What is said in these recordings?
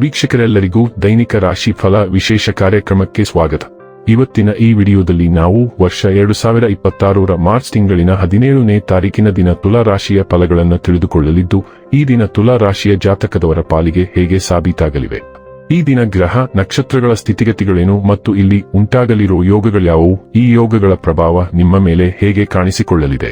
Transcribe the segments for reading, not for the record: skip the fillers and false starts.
ವೀಕ್ಷಕರೆಲ್ಲರಿಗೂ ದೈನಿಕ ರಾಶಿ ಫಲ ವಿಶೇಷ ಕಾರ್ಯಕ್ರಮಕ್ಕೆ ಸ್ವಾಗತ. ಇವತ್ತಿನ ಈ ವಿಡಿಯೋದಲ್ಲಿ ನಾವು ವರ್ಷ 2026ರ ಮಾರ್ಚ್ ತಿಂಗಳಿನ 17ನೇ ತಾರೀಕಿನ ದಿನ ತುಲಾ ರಾಶಿಯ ಫಲಗಳನ್ನು ತಿಳಿದುಕೊಳ್ಳಲಿದ್ದು, ಈ ದಿನ ತುಲಾ ರಾಶಿಯ ಜಾತಕದವರ ಪಾಲಿಗೆ ಹೇಗೆ ಸಾಬೀತಾಗಲಿವೆ, ಈ ದಿನ ಗ್ರಹ ನಕ್ಷತ್ರಗಳ ಸ್ಥಿತಿಗತಿಗಳೇನು ಮತ್ತು ಇಲ್ಲಿ ಉಂಟಾಗಲಿರುವ ಯೋಗಗಳ್ಯಾವುವು, ಈ ಯೋಗಗಳ ಪ್ರಭಾವ ನಿಮ್ಮ ಮೇಲೆ ಹೇಗೆ ಕಾಣಿಸಿಕೊಳ್ಳಲಿದೆ,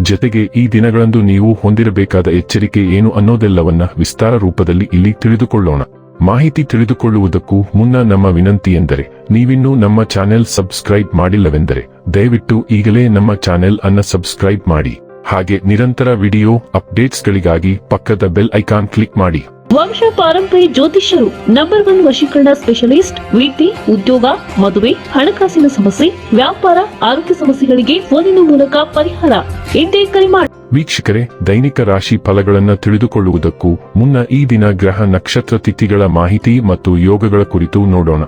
ಜತೆಗೆ ಈ ದಿನಗಳಂದು ನೀವು ಹೊಂದಿರಬೇಕಾದ ಎಚ್ಚರಿಕೆ ಏನು ಅನ್ನೋದೆಲ್ಲವನ್ನ ವಿಸ್ತಾರ ರೂಪದಲ್ಲಿ ಇಲ್ಲಿ ತಿಳಿದುಕೊಳ್ಳೋಣ. ಮಾಹಿತಿ ತಿಳಿದುಕೊಳ್ಳುವುದಕ್ಕೂ ಮುನ್ನ ನಮ್ಮ ವಿನಂತಿ ಎಂದರೆ, ನೀವಿನ್ನೂ ನಮ್ಮ ಚಾನೆಲ್ ಸಬ್ಸ್ಕ್ರೈಬ್ ಮಾಡಿಲ್ಲವೆಂದರೆ ದಯವಿಟ್ಟು ಈಗಲೇ ನಮ್ಮ ಚಾನೆಲ್ ಅನ್ನು ಸಬ್ಸ್ಕ್ರೈಬ್ ಮಾಡಿ. ಹಾಗೆ ನಿರಂತರ ವಿಡಿಯೋ ಅಪ್ಡೇಟ್ಸ್ಗಳಿಗಾಗಿ ಪಕ್ಕದ ಬೆಲ್ ಐಕಾನ್ ಕ್ಲಿಕ್ ಮಾಡಿ. ವಂಶ ಪಾರಂಪರ್ಯ ಜ್ಯೋತಿಷ್ಯರು ನಂಬರ್ 1 ವಶೀಕರಣ ಸ್ಪೆಷಲಿಸ್ಟ್. ವೃತ್ತಿ, ಉದ್ಯೋಗ, ಮದುವೆ, ಹಣಕಾಸಿನ ಸಮಸ್ಯೆ, ವ್ಯಾಪಾರ, ಆರೋಗ್ಯ ಸಮಸ್ಯೆಗಳಿಗೆ ಫೋನಿನ ಮೂಲಕ ಪರಿಹಾರ. ಇಂದೇ ಕರೆ ಮಾಡಿ. ವೀಕ್ಷಕರೇ, ದೈನಿಕ ರಾಶಿ ಫಲಗಳನ್ನು ತಿಳಿದುಕೊಳ್ಳುವುದಕ್ಕೂ ಮುನ್ನ ಈ ದಿನ ಗ್ರಹ ನಕ್ಷತ್ರ ತಿಥಿಗಳ ಮಾಹಿತಿ ಮತ್ತು ಯೋಗಗಳ ಕುರಿತು ನೋಡೋಣ.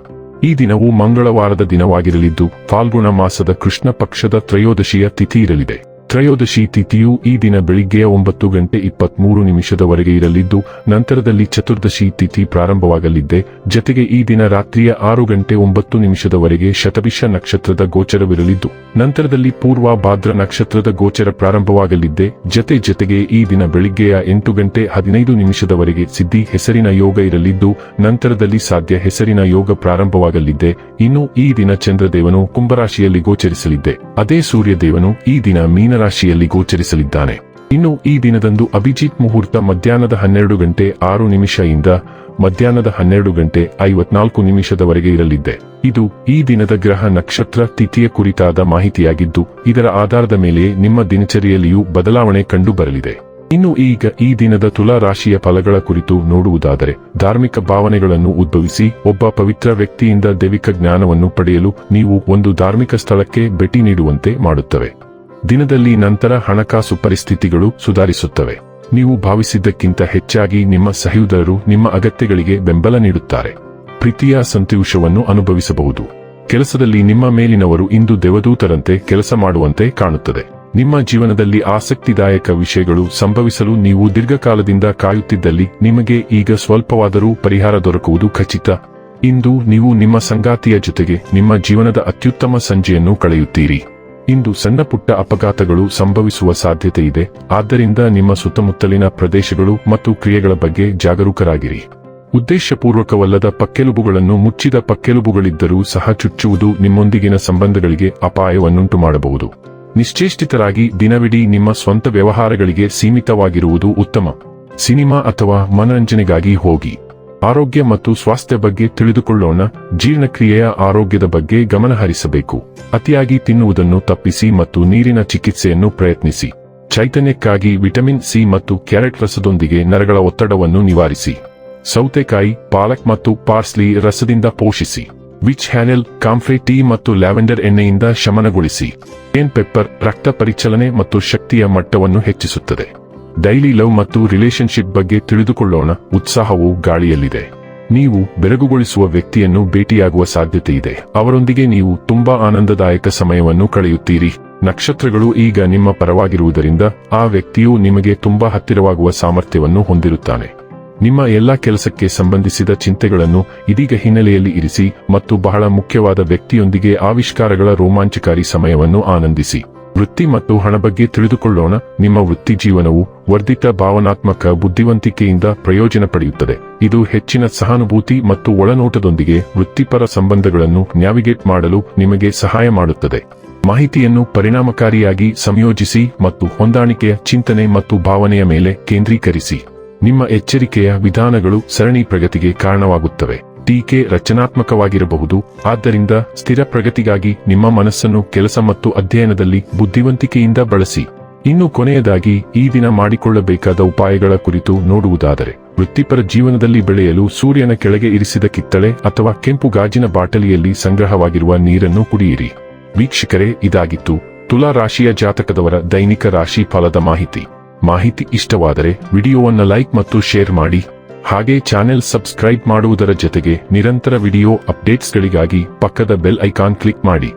ಈ ದಿನವು ಮಂಗಳವಾರದ ದಿನವಾಗಿರಲಿದ್ದು, ಫಾಲ್ಗುಣ ಮಾಸದ ಕೃಷ್ಣ ಪಕ್ಷದ ತ್ರಯೋದಶಿಯ ತಿಥಿ ಇರಲಿದೆ. ತ್ರಯೋದಶಿ ತಿಥಿಯು ಈ ದಿನ ಬೆಳಿಗ್ಗೆಯ 9:23 ಇರಲಿದ್ದು, ನಂತರದಲ್ಲಿ ಚತುರ್ದಶಿ ತಿಥಿ ಪ್ರಾರಂಭವಾಗಲಿದ್ದೆ. ಜತೆಗೆ ಈ ದಿನ ರಾತ್ರಿಯ 6:09 ಶತಭಿಷ ನಕ್ಷತ್ರದ ಗೋಚರವಿರಲಿದ್ದು, ನಂತರದಲ್ಲಿ ಪೂರ್ವ ಭಾದ್ರ ನಕ್ಷತ್ರದ ಗೋಚರ ಪ್ರಾರಂಭವಾಗಲಿದ್ದೆ. ಜತೆಗೆ ಈ ದಿನ ಬೆಳಿಗ್ಗೆಯ 8:15 ಸಿದ್ಧಿ ಹೆಸರಿನ ಯೋಗ ಇರಲಿದ್ದು, ನಂತರದಲ್ಲಿ ಸಾಧ್ಯ ಹೆಸರಿನ ಯೋಗ ಪ್ರಾರಂಭವಾಗಲಿದ್ದೆ. ಇನ್ನು ಈ ದಿನ ಚಂದ್ರದೇವನು ಕುಂಭರಾಶಿಯಲ್ಲಿ ಗೋಚರಿಸಲಿದ್ದೆ. ಅದೇ ಸೂರ್ಯದೇವನು ಈ ದಿನ ಮೀನರಾಶಿಯಲ್ಲಿ ಗೋಚರಿಸಲಿದ್ದಾನೆ. ಇನ್ನು ಈ ದಿನದಂದು ಅಭಿಜಿತ್ ಮುಹೂರ್ತ ಮಧ್ಯಾಹ್ನದ 12:06 ಇಂದ ಮಧ್ಯಾಹ್ನದ 12:54 ಇರಲಿದೆ. ಇದು ಈ ದಿನದ ಗ್ರಹ ನಕ್ಷತ್ರ ತಿಥಿಯ ಕುರಿತಾದ ಮಾಹಿತಿಯಾಗಿದ್ದು, ಇದರ ಆಧಾರದ ಮೇಲೆ ನಿಮ್ಮ ದಿನಚರಿಯಲ್ಲಿಯೂ ಬದಲಾವಣೆ ಕಂಡು ಬರಲಿದೆ. ಇನ್ನು ಈಗ ಈ ದಿನದ ತುಲಾ ರಾಶಿಯ ಫಲಗಳ ಕುರಿತು ನೋಡುವುದಾದರೆ, ಧಾರ್ಮಿಕ ಭಾವನೆಗಳನ್ನು ಉದ್ಭವಿಸಿ ಒಬ್ಬ ಪವಿತ್ರ ವ್ಯಕ್ತಿಯಿಂದ ದೈವಿಕ ಜ್ಞಾನವನ್ನು ಪಡೆಯಲು ನೀವು ಒಂದು ಧಾರ್ಮಿಕ ಸ್ಥಳಕ್ಕೆ ಭೇಟಿ ನೀಡುವಂತೆ ಮಾಡುತ್ತವೆ. ದಿನದಲ್ಲಿ ನಂತರ ಹಣಕಾಸು ಪರಿಸ್ಥಿತಿಗಳು ಸುಧಾರಿಸುತ್ತವೆ. ನೀವು ಭಾವಿಸಿದ್ದಕ್ಕಿಂತ ಹೆಚ್ಚಾಗಿ ನಿಮ್ಮ ಸಹೋದರರು ನಿಮ್ಮ ಅಗತ್ಯಗಳಿಗೆ ಬೆಂಬಲ ನೀಡುತ್ತಾರೆ. ಪ್ರೀತಿಯ ಸಂತೋಷವನ್ನು ಅನುಭವಿಸಬಹುದು. ಕೆಲಸದಲ್ಲಿ ನಿಮ್ಮ ಮೇಲಿನವರು ಇಂದು ದೇವದೂತರಂತೆ ಕೆಲಸ ಮಾಡುವಂತೆ ಕಾಣುತ್ತದೆ. ನಿಮ್ಮ ಜೀವನದಲ್ಲಿ ಆಸಕ್ತಿದಾಯಕ ವಿಷಯಗಳು ಸಂಭವಿಸಲು ನೀವು ದೀರ್ಘಕಾಲದಿಂದ ಕಾಯುತ್ತಿದ್ದಲ್ಲಿ ನಿಮಗೆ ಈಗ ಸ್ವಲ್ಪವಾದರೂ ಪರಿಹಾರ ದೊರಕುವುದು ಖಚಿತ. ಇಂದು ನೀವು ನಿಮ್ಮ ಸಂಗಾತಿಯ ಜೊತೆಗೆ ನಿಮ್ಮ ಜೀವನದ ಅತ್ಯುತ್ತಮ ಸಂಜೆಯನ್ನು ಕಳೆಯುತ್ತೀರಿ. ಇಂದು ಸಣ್ಣ ಪುಟ್ಟ ಅಪಘಾತಗಳು ಸಂಭವಿಸುವ ಸಾಧ್ಯತೆ ಇದೆ, ಆದ್ದರಿಂದ ನಿಮ್ಮ ಸುತ್ತಮುತ್ತಲಿನ ಪ್ರದೇಶಗಳು ಮತ್ತು ಕ್ರಿಯೆಗಳ ಬಗ್ಗೆ ಜಾಗರೂಕರಾಗಿರಿ. ಉದ್ದೇಶಪೂರ್ವಕವಲ್ಲದ ಪಕ್ಕೆಲುಬುಗಳನ್ನು ಮುಚ್ಚಿದ ಪಕ್ಕೆಲುಬುಗಳಿದ್ದರೂ ಸಹ ಚುಚ್ಚುವುದು ನಿಮ್ಮೊಂದಿಗಿನ ಸಂಬಂಧಗಳಿಗೆ ಅಪಾಯವನ್ನುಂಟು ಮಾಡಬಹುದು. ನಿಶ್ಚೇಷ್ಟಿತರಾಗಿ ದಿನವಿಡೀ ನಿಮ್ಮ ಸ್ವಂತ ವ್ಯವಹಾರಗಳಿಗೆ ಸೀಮಿತವಾಗಿರುವುದು ಉತ್ತಮ. ಸಿನಿಮಾ ಅಥವಾ ಮನರಂಜನೆಗಾಗಿ ಹೋಗಿ. ಆರೋಗ್ಯ ಮತ್ತು ಸ್ವಾಸ್ಥ್ಯ ಬಗ್ಗೆ ತಿಳಿದುಕೊಳ್ಳೋಣ. ಜೀರ್ಣಕ್ರಿಯೆಯ ಆರೋಗ್ಯದ ಬಗ್ಗೆ ಗಮನಹರಿಸಬೇಕು. ಅತಿಯಾಗಿ ತಿನ್ನುವುದನ್ನು ತಪ್ಪಿಸಿ ಮತ್ತು ನೀರಿನ ಚಿಕಿತ್ಸೆಯನ್ನು ಪ್ರಯತ್ನಿಸಿ. ಚೈತನ್ಯಕ್ಕಾಗಿ ವಿಟಮಿನ್ ಸಿ ಮತ್ತು ಕ್ಯಾರೆಟ್ ರಸದೊಂದಿಗೆ ನರಗಳ ಒತ್ತಡವನ್ನು ನಿವಾರಿಸಿ. ಸೌತೆಕಾಯಿ, ಪಾಲಕ್ ಮತ್ತು ಪಾರ್ಸ್ಲಿ ರಸದಿಂದ ಪೋಷಿಸಿ. ವಿಚ್ ಹ್ಯಾನೆಲ್, ಕಾಂಫ್ರೆ ಟೀ ಮತ್ತು ಲ್ಯಾವೆಂಡರ್ ಎಣ್ಣೆಯಿಂದ ಶಮನಗೊಳಿಸಿ. ಕೇನ್ ಪೆಪ್ಪರ್ ರಕ್ತ ಪರಿಚಲನೆ ಮತ್ತು ಶಕ್ತಿಯ ಮಟ್ಟವನ್ನು ಹೆಚ್ಚಿಸುತ್ತದೆ. ಡೈಲಿ ಲವ್ ಮತ್ತು ರಿಲೇಶನ್ಶಿಪ್ ಬಗ್ಗೆ ತಿಳಿದುಕೊಳ್ಳೋಣ. ಉತ್ಸಾಹವು ಗಾಳಿಯಲ್ಲಿದೆ. ನೀವು ಬೆರಗುಗೊಳಿಸುವ ವ್ಯಕ್ತಿಯನ್ನು ಭೇಟಿಯಾಗುವ ಸಾಧ್ಯತೆ ಇದೆ. ಅವರೊಂದಿಗೆ ನೀವು ತುಂಬಾ ಆನಂದದಾಯಕ ಸಮಯವನ್ನು ಕಳೆಯುತ್ತೀರಿ. ನಕ್ಷತ್ರಗಳು ಈಗ ನಿಮ್ಮ ಪರವಾಗಿರುವುದರಿಂದ ಆ ವ್ಯಕ್ತಿಯು ನಿಮಗೆ ತುಂಬಾ ಹತ್ತಿರವಾಗುವ ಸಾಮರ್ಥ್ಯವನ್ನು ಹೊಂದಿರುತ್ತಾನೆ. ನಿಮ್ಮ ಎಲ್ಲಾ ಕೆಲಸಕ್ಕೆ ಸಂಬಂಧಿಸಿದ ಚಿಂತೆಗಳನ್ನು ಇದೀಗ ಹಿನ್ನೆಲೆಯಲ್ಲಿ ಇರಿಸಿ ಮತ್ತು ಬಹಳ ಮುಖ್ಯವಾದ ವ್ಯಕ್ತಿಯೊಂದಿಗೆ ಆವಿಷ್ಕಾರಗಳ ರೋಮಾಂಚಕಾರಿ ಸಮಯವನ್ನು ಆನಂದಿಸಿ. ವೃತ್ತಿ ಮತ್ತು ಹಣ ಬಗ್ಗೆ ತಿಳಿದುಕೊಳ್ಳೋಣ. ನಿಮ್ಮ ವೃತ್ತಿ ಜೀವನವು ವರ್ಧಿತ ಭಾವನಾತ್ಮಕ ಬುದ್ಧಿವಂತಿಕೆಯಿಂದ ಪ್ರಯೋಜನ ಪಡೆಯುತ್ತದೆ. ಇದು ಹೆಚ್ಚಿನ ಸಹಾನುಭೂತಿ ಮತ್ತು ಒಳನೋಟದೊಂದಿಗೆ ವೃತ್ತಿಪರ ಸಂಬಂಧಗಳನ್ನು ನ್ಯಾವಿಗೇಟ್ ಮಾಡಲು ನಿಮಗೆ ಸಹಾಯ ಮಾಡುತ್ತದೆ. ಮಾಹಿತಿಯನ್ನು ಪರಿಣಾಮಕಾರಿಯಾಗಿ ಸಂಯೋಜಿಸಿ ಮತ್ತು ಹೊಂದಾಣಿಕೆಯ ಚಿಂತನೆ ಮತ್ತು ಭಾವನೆಯ ಮೇಲೆ ಕೇಂದ್ರೀಕರಿಸಿ. ನಿಮ್ಮ ಎಚ್ಚರಿಕೆಯ ವಿಧಾನಗಳು ಸರಣಿ ಪ್ರಗತಿಗೆ ಕಾರಣವಾಗುತ್ತವೆ. ಟೀಕೆ ರಚನಾತ್ಮಕವಾಗಿರಬಹುದು, ಆದ್ದರಿಂದ ಸ್ಥಿರ ಪ್ರಗತಿಗಾಗಿ ನಿಮ್ಮ ಮನಸ್ಸನ್ನು ಕೆಲಸ ಮತ್ತು ಅಧ್ಯಯನದಲ್ಲಿ ಬುದ್ಧಿವಂತಿಕೆಯಿಂದ ಬಳಸಿ. ಇನ್ನು ಕೊನೆಯದಾಗಿ ಈ ದಿನ ಮಾಡಿಕೊಳ್ಳಬೇಕಾದ ಉಪಾಯಗಳ ಕುರಿತು ನೋಡುವುದಾದರೆ, ವೃತ್ತಿಪರ ಜೀವನದಲ್ಲಿ ಬೆಳೆಯಲು ಸೂರ್ಯನ ಕೆಳಗೆ ಇರಿಸಿದ ಕಿತ್ತಳೆ ಅಥವಾ ಕೆಂಪು ಗಾಜಿನ ಬಾಟಲಿಯಲ್ಲಿ ಸಂಗ್ರಹವಾಗಿರುವ ನೀರನ್ನು ಕುಡಿಯಿರಿ. ವೀಕ್ಷಕರೇ, ಇದಾಗಿತ್ತು ತುಲಾ ರಾಶಿಯ ಜಾತಕದವರ ದೈನಿಕ ರಾಶಿ ಫಲದ ಮಾಹಿತಿ ಇಷ್ಟವಾದರೆ ವಿಡಿಯೋವನ್ನು ಲೈಕ್ ಮತ್ತು ಶೇರ್ ಮಾಡಿ. ಹಾಗೆ ಚಾನೆಲ್ ಸಬ್ಸ್ಕ್ರೈಬ್ ಮಾಡುವುದರ ಜೊತೆಗೆ ನಿರಂತರ ವಿಡಿಯೋ ಅಪ್ಡೇಟ್ಸ್ಗಳಿಗಾಗಿ ಪಕ್ಕದ ಬೆಲ್ ಐಕಾನ್ ಕ್ಲಿಕ್ ಮಾಡಿ.